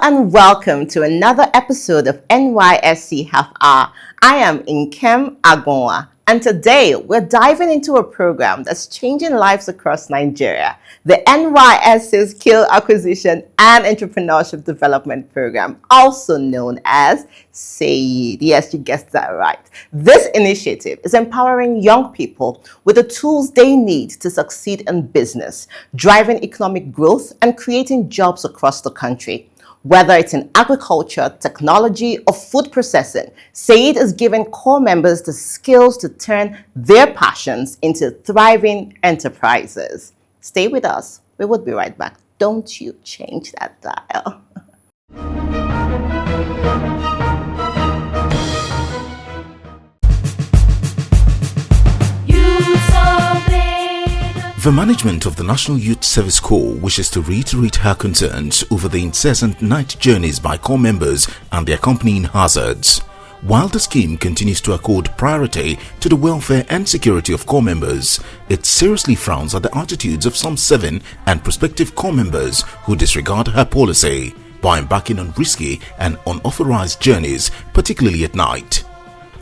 and welcome to another episode of NYSC Half Hour. I am Nkem Agonwa, and today we're diving into a program that's changing lives across Nigeria, the NYSC Skill Acquisition and Entrepreneurship Development Program, also known as SAED. Yes, you guessed that right. This initiative is empowering young people with the tools they need to succeed in business, driving economic growth and creating jobs across the country. Whether it's in agriculture, technology, or food processing, SAED is giving core members the skills to turn their passions into thriving enterprises. Stay with us. We will be right back. Don't you change that dial. The management of the National Youth Service Corps wishes to reiterate her concerns over the incessant night journeys by corps members and the accompanying hazards. While the scheme continues to accord priority to the welfare and security of corps members, it seriously frowns at the attitudes of some 7 and prospective corps members who disregard her policy by embarking on risky and unauthorized journeys, particularly at night.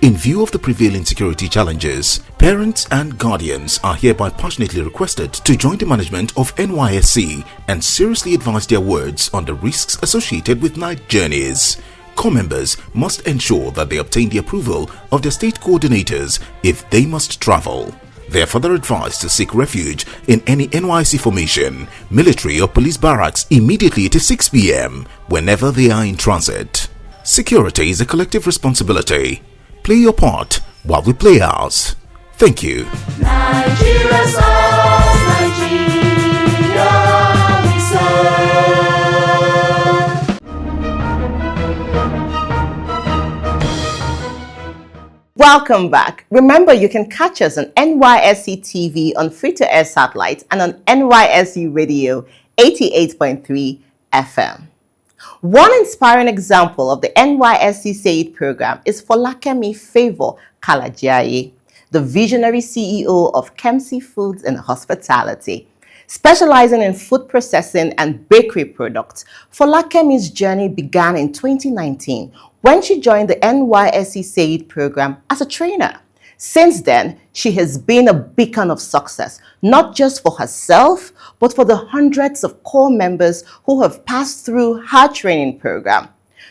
In view of the prevailing security challenges, parents and guardians are hereby passionately requested to join the management of NYSC and seriously advise their wards on the risks associated with night journeys. Corps members must ensure that they obtain the approval of their state coordinators if they must travel. They are further advised to seek refuge in any NYSC formation, military or police barracks immediately at 6 p.m. whenever they are in transit. Security is a collective responsibility. Play your part while we play ours. Thank you. Nigeria serves, Nigeria we serve. Welcome back. Remember, you can catch us on NYSC TV on free-to-air satellite and on NYSC Radio 88.3 FM. One inspiring example of the NYSC SAED program is Folakemi Favor Kalajiaye, the visionary CEO of Kemsi Foods and Hospitality. Specializing in food processing and bakery products, Folakemi's journey began in 2019 when she joined the NYSC SAED program as a trainer. Since then, she has been a beacon of success, not just for herself, but for the hundreds of core members who have passed through her training program.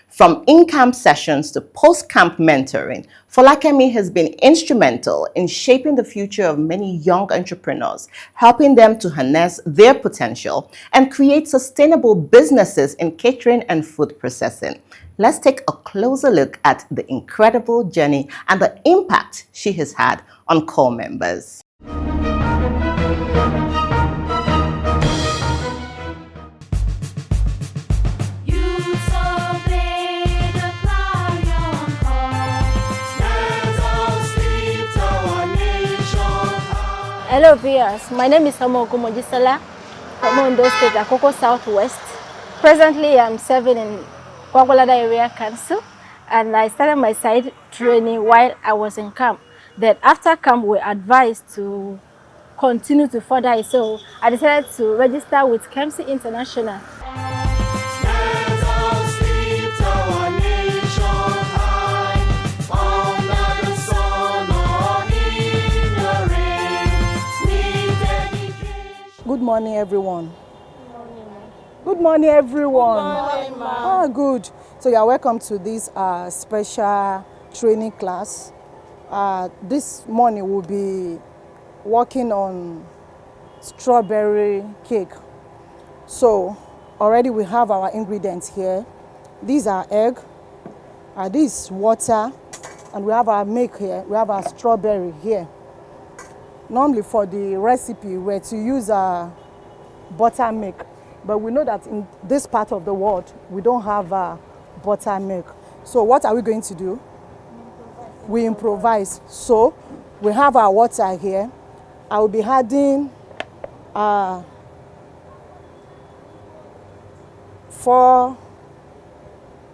From in-camp sessions to post-camp mentoring, Folakemi has been instrumental in shaping the future of many young entrepreneurs, helping them to harness their potential and create sustainable businesses in catering and food processing. Let's take a closer look at the incredible journey and the impact she has had on core members. Hello viewers, my name is Samuel Kumojisala from Ondo State, Akoko Southwest. Presently, I'm serving in Kwagwalada Area Council, and I started my SAED training while I was in camp. Then after camp, we were advised to continue to further it, so I decided to register with Kemsi International. Good morning, everyone. Good morning, everyone. Good morning, ma'am. Oh, good. So you are welcome to this special training class. This morning we'll be working on strawberry cake. So already we have our ingredients here. These are egg, this is water, and we have our milk here. We have our strawberry here. Normally for the recipe, we're to use buttermilk, but we know that in this part of the world, we don't have buttermilk. So what are we going to do? We improvise. So we have our water here. I will be adding 4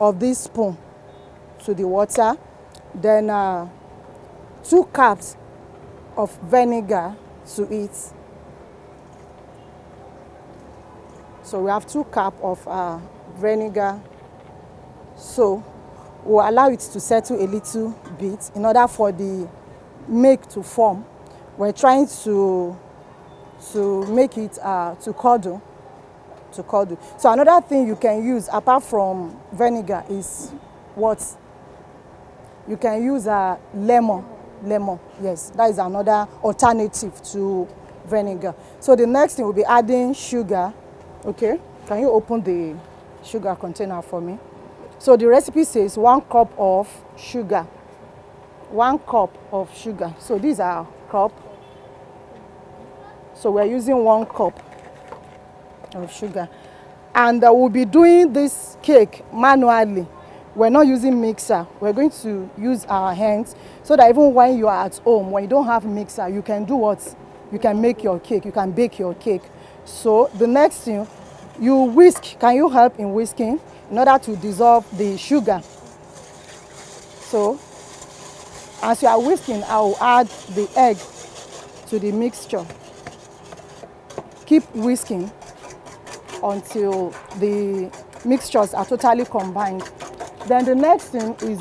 of this spoon to the water, then 2 cups of vinegar to it. So we have 2 cups of vinegar So we'll allow it to settle a little bit in order for the milk to form. We're trying to make it to curdle. So another thing you can use apart from vinegar is what? You can use lemon. Yes, that is another alternative to vinegar. So the next thing will be adding sugar. Okay, can you open the sugar container for me? So the recipe says 1 cup of sugar. 1 cup of sugar. So these are cup. So we're using 1 cup of sugar. And we'll be doing this cake manually. We're not using mixer. We're going to use our hands so that even when you are at home, when you don't have mixer, you can do what? You can make your cake. You can bake your cake. So the next thing, you whisk. Can you help in whisking in order to dissolve the sugar? So as you are whisking, I will add the egg to the mixture. Keep whisking until the mixtures are totally combined. Then the next thing is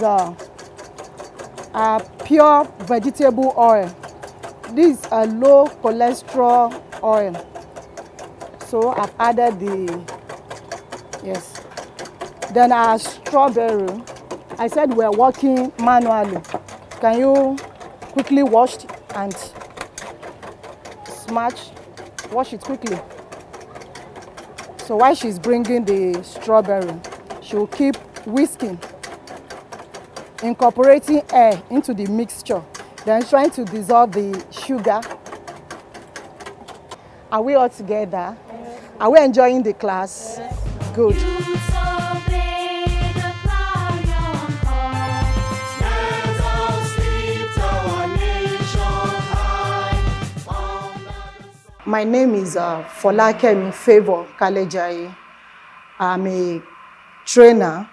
pure vegetable oil. This is a low cholesterol oil. So I've added yes. Then our strawberry. I said we're working manually. Can you quickly wash and wash it quickly? So while she's bringing the strawberry, she'll keep whisking, incorporating air into the mixture, then trying to dissolve the sugar. Are we all together? Yes. Are we enjoying the class? Yes. Good. My name is Folakemi Favor Kalejaye. I'm a trainer.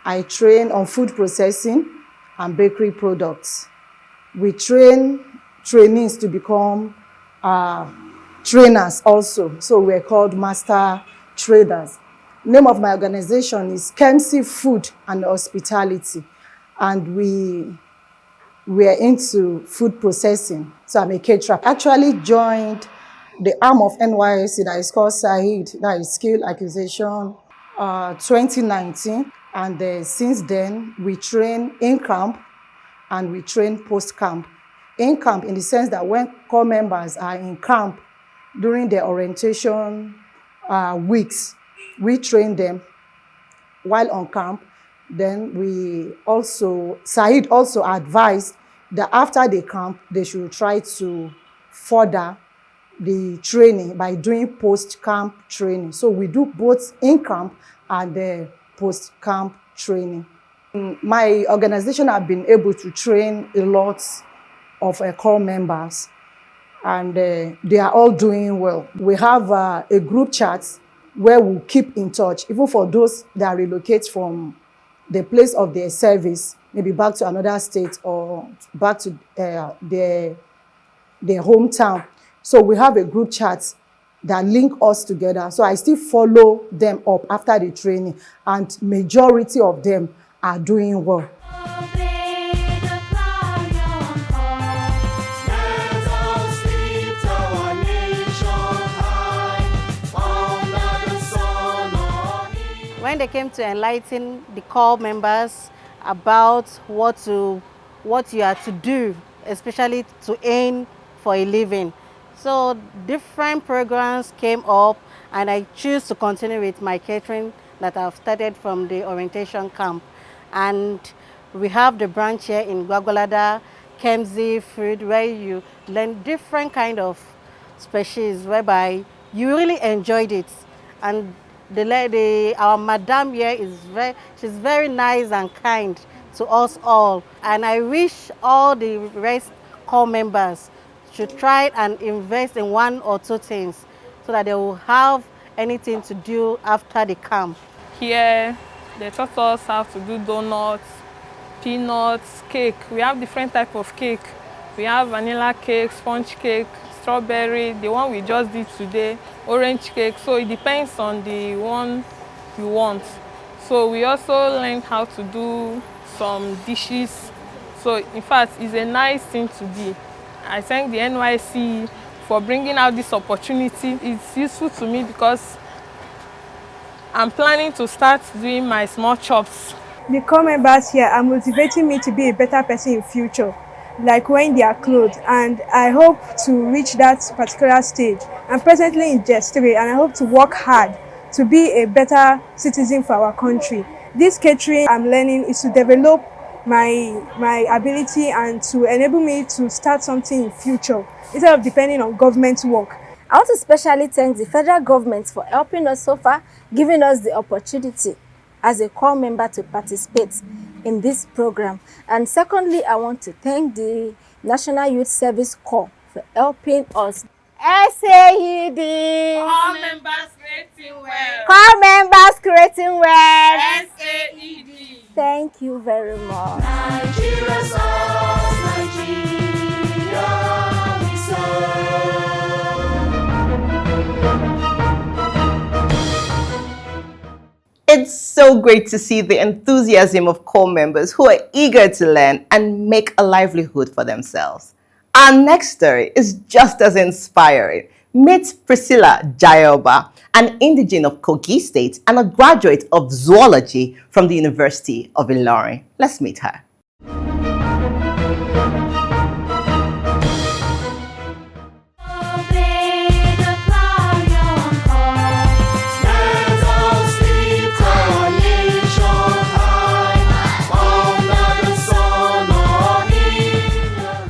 I train on food processing and bakery products. We train trainees to become trainers also. So we're called master traders. Name of my organization is KEMC Food and Hospitality. And we are into food processing. So I'm a caterer. I actually joined the arm of NYSC that is called SAED, that is Skill Acquisition, 2019. And since then, we train in camp and we train post camp. In camp, in the sense that when core members are in camp during their orientation weeks, we train them while on camp. Then SAED also advised that after the camp, they should try to further the training by doing post-camp training. So we do both in-camp and the post-camp training. My organization have been able to train a lot of core members, and they are all doing well. We have a group chat where we keep in touch, even for those that relocate from the place of their service, maybe back to another state or back to their hometown. So we have a group chat that link us together. So I still follow them up after the training, and majority of them are doing well. When they came to enlighten the core members about what you are to do, especially to aim for a living. So different programs came up, and I choose to continue with my catering that I've started from the orientation camp. And we have the branch here in Gwagwalada, KEMC Food, where you learn different kind of species, whereby you really enjoyed it. And our madam here she's very nice and kind to us all. And I wish all the rest core members should try and invest in 1 or 2 things so that they will have anything to do after the camp. Here, they taught us how to do donuts, peanuts, cake. We have different types of cake. We have vanilla cake, sponge cake, strawberry, the one we just did today, orange cake. So it depends on the one you want. So we also learned how to do some dishes. So in fact, it's a nice thing to do. I thank the NYSC for bringing out this opportunity. It's useful to me because I'm planning to start doing my small chops. The core members here are motivating me to be a better person in future, like wearing their clothes, and I hope to reach that particular stage. I'm presently in J3 and I hope to work hard to be a better citizen for our country. This catering I'm learning is to develop my ability and to enable me to start something in future instead of depending on government work. I want to especially thank the federal government for helping us so far, giving us the opportunity as a core member to participate in this program. And secondly, I want to thank the National Youth Service Corps for helping us. SAED! All members creating well. Core members creating well. SAED. Thank you very much. Nigeria songs, Nigeria we serve. It's so great to see the enthusiasm of core members who are eager to learn and make a livelihood for themselves. Our next story is just as inspiring. Meet Priscilla Jayoba, an indigene of Kogi State and a graduate of zoology from the University of Ilorin. Let's meet her.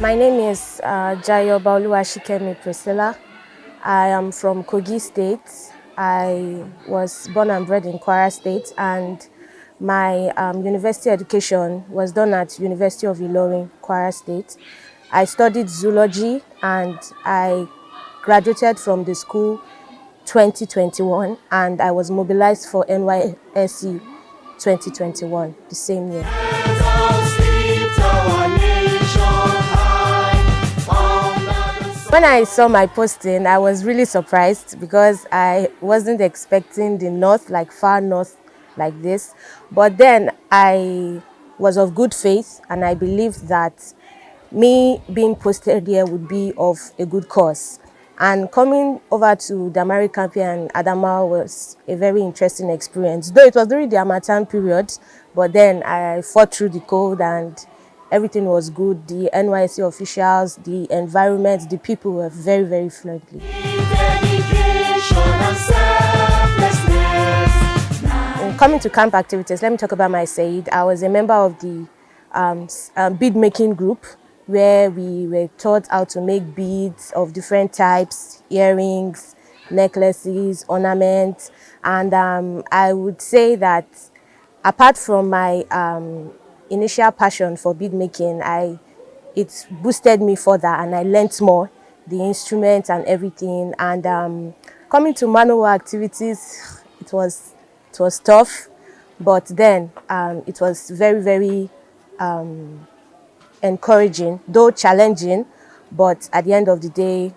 My name is Jayoba Oluwashikemi Priscilla. I am from Kogi State. I was born and bred in Kwara State, and my university education was done at University of Ilorin, Kwara State. I studied zoology and I graduated from the school 2021, and I was mobilized for NYSC 2021, the same year. When I saw my posting, I was really surprised because I wasn't expecting the north, like far north like this. But then I was of good faith and I believed that me being posted here would be of a good cause. And coming over to Damari Campi and Adamawa was a very interesting experience. Though it was during the Harmattan period, but then I fought through the cold and everything was good. The NYSC officials, the environment, the people were very, very friendly. Coming to camp activities, let me talk about my SAED. I was a member of the bead making group where we were taught how to make beads of different types, earrings, necklaces, ornaments. And I would say that apart from my initial passion for bead making, it boosted me further and I learnt more, the instruments and everything. And coming to manual activities, it was tough, but then it was very, very encouraging, though challenging. But at the end of the day,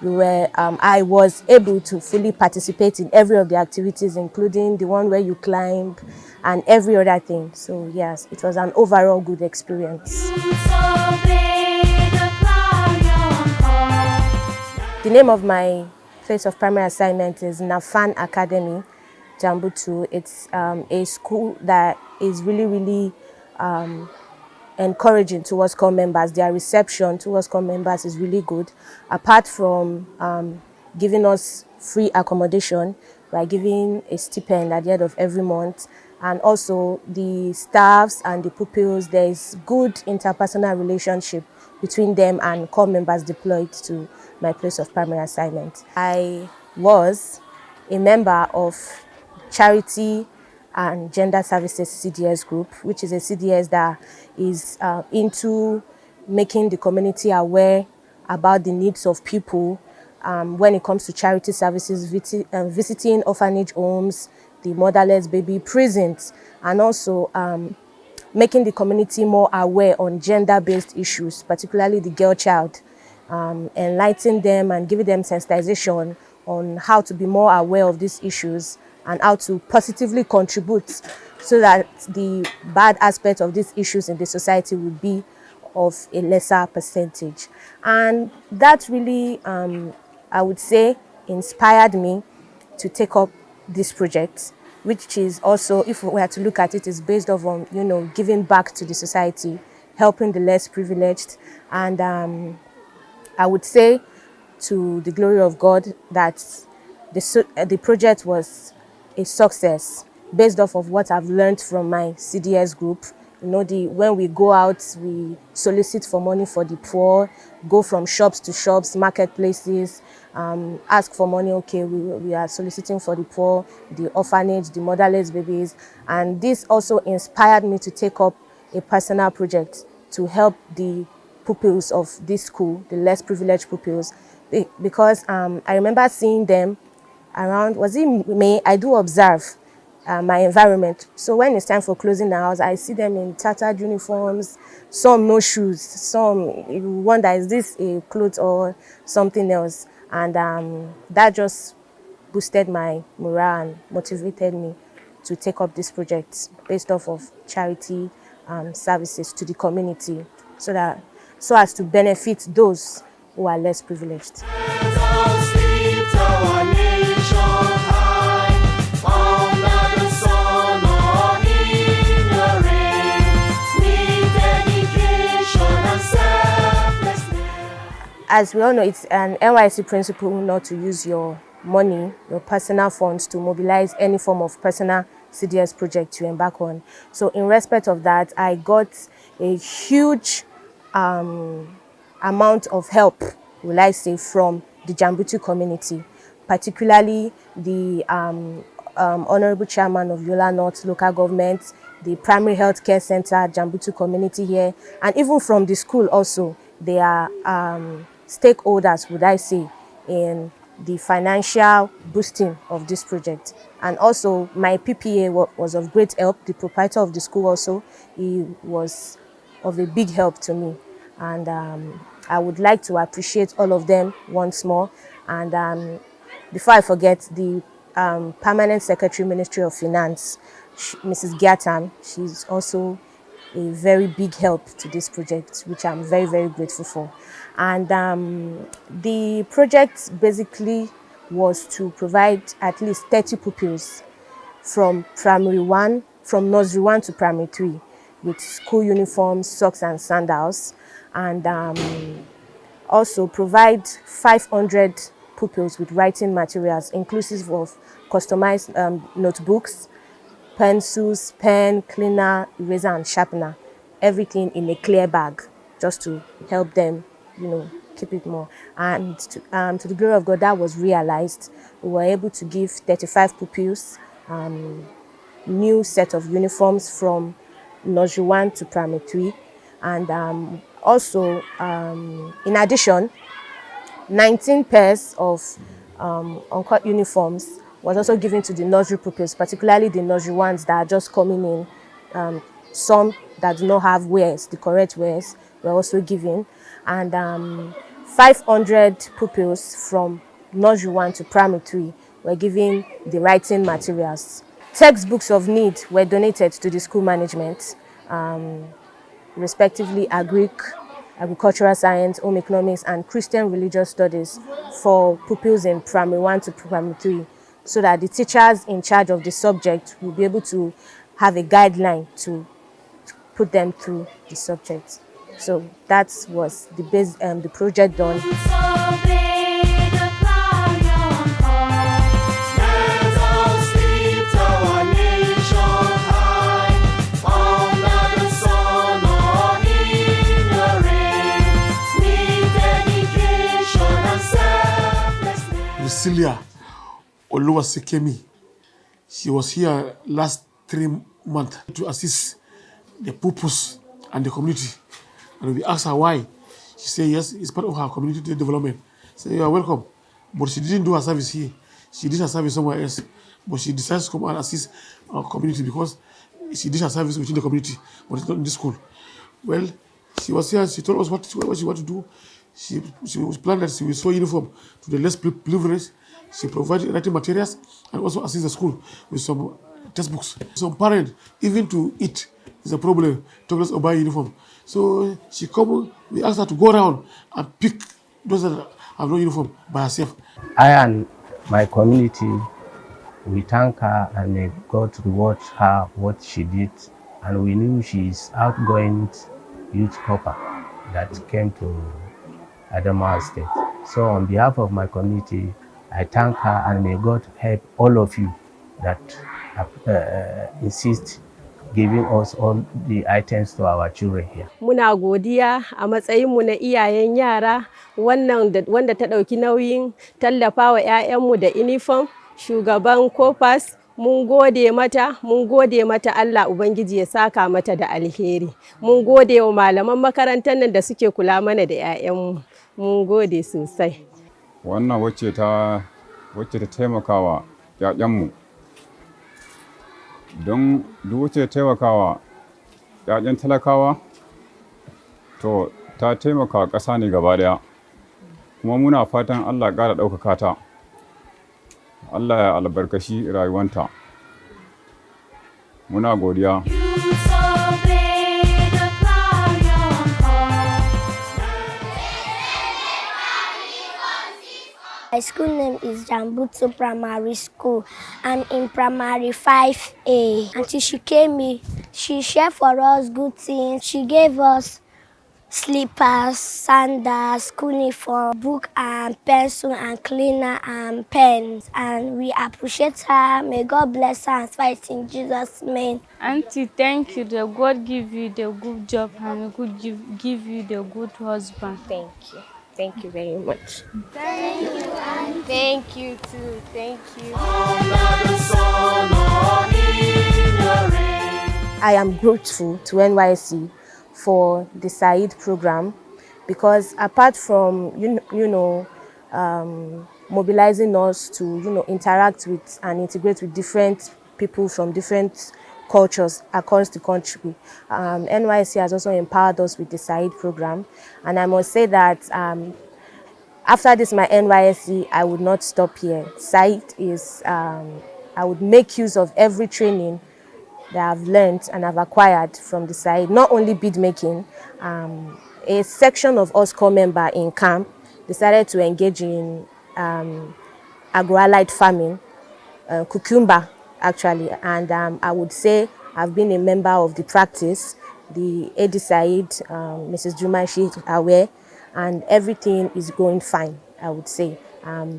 I was able to fully participate in every of the activities, including the one where you climb and every other thing. So yes, it was an overall good experience. The name of my place of primary assignment is Nafan Academy, Jambutu. It's a school that is really, really encouraging towards core members. Their reception towards core members is really good. Apart from giving us free accommodation by giving a stipend at the end of every month, and also the staffs and the pupils, there is good interpersonal relationship between them and core members deployed to my place of primary assignment. I was a member of Charity and Gender Services CDS group, which is a CDS that is into making the community aware about the needs of people when it comes to charity services, visiting orphanage homes, the motherless baby prisons, and also making the community more aware on gender-based issues, particularly the girl child, enlightening them and giving them sensitization on how to be more aware of these issues and how to positively contribute so that the bad aspect of these issues in the society will be of a lesser percentage. And that really, I would say, inspired me to take up this project, which is also, if we were to look at it, is based off on, giving back to the society, helping the less privileged. And I would say, to the glory of God, that the project was a success based off of what I've learned from my CDS group. When we go out, we solicit for money for the poor, go from shops to shops, marketplaces, ask for money. Okay, we are soliciting for the poor, the orphanage, the motherless babies. And this also inspired me to take up a personal project to help the pupils of this school, the less privileged pupils, because I remember seeing them around, was it May? I do observe my environment. So when it's time for closing the house, I see them in tattered uniforms, some no shoes, some you wonder, is this a clothes or something else? And that just boosted my morale and motivated me to take up this project based off of charity services to the community, so as to benefit those who are less privileged. As we all know, it's an NYSC principle not to use your money, your personal funds, to mobilize any form of personal CDS project to embark on. So in respect of that, I got a huge amount of help, will I say, from the Jambutu community, particularly the Honorable Chairman of Yola North Local Government, the Primary Health Care Center, Jambutu community here, and even from the school also. They are stakeholders, would I say, in the financial boosting of this project. And also my PPA was of great help. The proprietor of the school also, he was of a big help to me. And I would like to appreciate all of them once more. And before I forget, the Permanent Secretary, Ministry of Finance, Mrs. Giatam, she's also a very big help to this project, which I'm very, very grateful for. And the project basically was to provide at least 30 pupils from nursery 1 to primary 3 with school uniforms, socks and sandals, and also provide 500 pupils with writing materials inclusive of customized notebooks, pencils, pen, cleaner, eraser and sharpener, everything in a clear bag, just to help them, keep it more. And to the glory of God, that was realized. We were able to give 35 pupils new set of uniforms from nursery 1 to primary 3. And also, in addition, 19 pairs of uncut uniforms was also given to the nursery pupils, particularly the nursery ones that are just coming in. Some that do not have wares, the correct wares, were also given. And 500 pupils from nursery 1 to primary 3 were given the writing materials. Textbooks of need were donated to the school management, respectively agricultural science, home economics, and Christian religious studies for pupils in primary 1 to primary 3, so that the teachers in charge of the subject will be able to have a guideline to put them through the subject. So that was the project done. Cecilia Oluwasekemi, she was here last 3 months to assist the pupils and the community. And we asked her why. She said yes, it's part of her community development. So you are welcome. But she didn't do her service here. She did her service somewhere else. But she decides to come and assist our community because she did her service within the community, but it's not in the school. Well, she was here, she told us what she wanted to do. She was planned that she will sew uniform to the less privileged. She provides writing materials and also assists the school with some textbooks. Some parents, even to eat is a problem, talk less of buying uniform. So she come, we ask her to go around and pick those that have no uniform by herself. I and my community, we thank her and may God reward her what she did. And we knew she is outgoing youth corper that came to Adamawa State. So on behalf of my community, I thank her and may God help all of you that insist giving us all the items to our children here. Muna godiya a matsayinmu na iyayen yara wanda ta ɗauki nauyin tallafawa 'ya'yanmu da uniform, shugaban Kopas, mun gode mata Allah Ubangiji ya saka mata da alheri. Mun gode wa malaman makarantar nan da suke kula mana da 'ya'yanmu. Mun gode sosai. Wannan wacce ta taimakawa 'ya'yanmu. Don duk wacce taimakawa 'ya'yan talakawa to ta taimaka ƙasa ne gaba daya, kuma muna fatan Allah ƙara ɗaukaka ta, Allah ya albarkashi rayuwanta. Muna godiya. My school name is Jambutu Primary School. I'm in primary 5A. Until she came in, she shared for us good things. She gave us slippers, sandals, school uniform, book and pencil and cleaner and pens. And we appreciate her. May God bless her and fight in Jesus' name. Auntie, thank you. The God give you the good job and good give you the good husband. Thank you. Thank you very much. Thank you, Auntie. Thank you too. Thank you. I am grateful to NYSC for the SAED program because apart from mobilizing us to interact with and integrate with different people from different cultures across the country, NYSC has also empowered us with the SAED program. And I must say that after this, my NYSC, I would not stop here. SAED is, I would make use of every training that I've learned and I've acquired from the SAED, not only bead making. A section of us core member in camp decided to engage in agro-allied farming, cucumber actually, and I would say I've been a member of the practice. The AD SAED, Mrs. Juma, she's aware, and everything is going fine, I would say.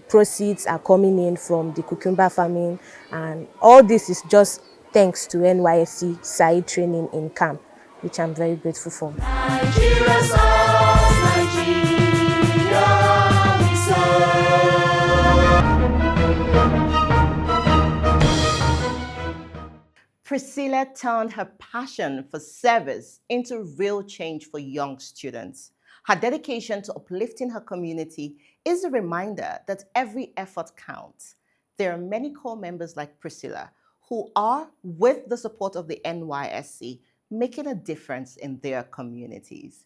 Proceeds are coming in from the cucumber farming, and all this is just thanks to NYSC SAED training in camp, which I'm very grateful for. Priscilla turned her passion for service into real change for young students. Her dedication to uplifting her community is a reminder that every effort counts. There are many core members like Priscilla who are, with the support of the NYSC, making a difference in their communities.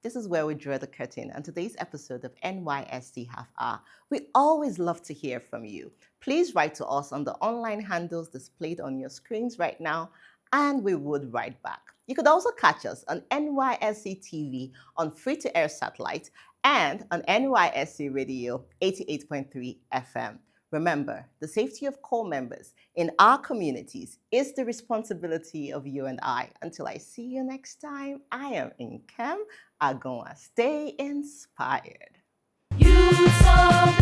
This is where we draw the curtain on today's episode of NYSC Half Hour. We always love to hear from you. Please write to us on the online handles displayed on your screens right now, and we would write back. You could also catch us on NYSC TV on free-to-air satellite and on NYSC Radio 88.3 FM. Remember, the safety of core members in our communities is the responsibility of you and I. Until I see you next time, I am Nkem Agonwa. Stay inspired. You so